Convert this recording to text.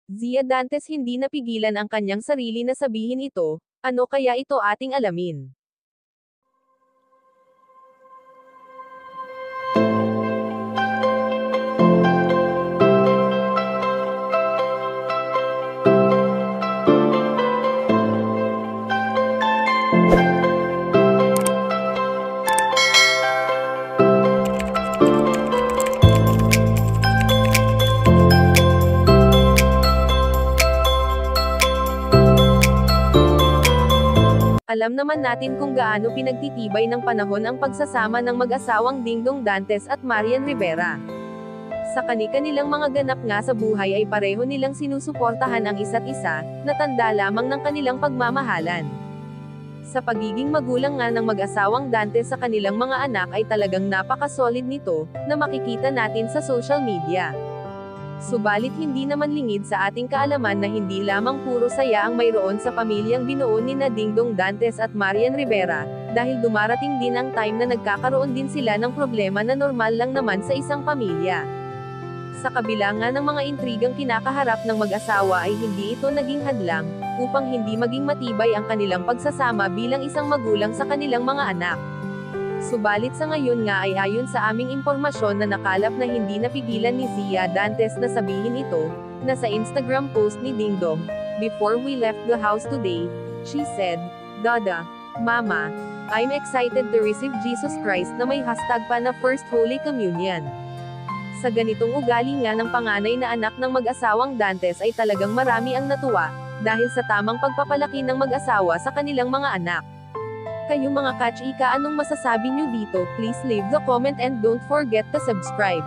Zia Dantes hindi napigilan ang kanyang sarili na sabihin ito, ano kaya ito ating alamin. Alam naman natin kung gaano pinagtitibay ng panahon ang pagsasama ng mag-asawang Dingdong Dantes at Marian Rivera. Sa kani-kanilang mga ganap nga sa buhay ay pareho nilang sinusuportahan ang isa't isa, na tanda lamang ng kanilang pagmamahalan. Sa pagiging magulang nga ng mag-asawang Dantes sa kanilang mga anak ay talagang napaka-solid nito, na makikita natin sa social media. Subalit hindi naman lingid sa ating kaalaman na hindi lamang puro saya ang mayroon sa pamilyang binuo ni na Dingdong Dantes at Marian Rivera, dahil dumarating din ang time na nagkakaroon din sila ng problema na normal lang naman sa isang pamilya. Sa kabila nga ng mga intrigang kinakaharap ng mag-asawa ay hindi ito naging hadlang, upang hindi maging matibay ang kanilang pagsasama bilang isang magulang sa kanilang mga anak. Subalit sa ngayon nga ay ayon sa aming impormasyon na nakalap na hindi napigilan ni Zia Dantes na sabihin ito, na sa Instagram post ni Dingdong, "Before we left the house today," she said, "Dada, Mama, I'm excited to receive Jesus Christ," na may hashtag pa na First Holy Communion. Sa ganitong ugali nga ng panganay na anak ng mag-asawang Dantes ay talagang marami ang natuwa, dahil sa tamang pagpapalaki ng mag-asawa sa kanilang mga anak. Kayo mga kachika, anong masasabi nyo dito? Please leave the comment and don't forget to subscribe.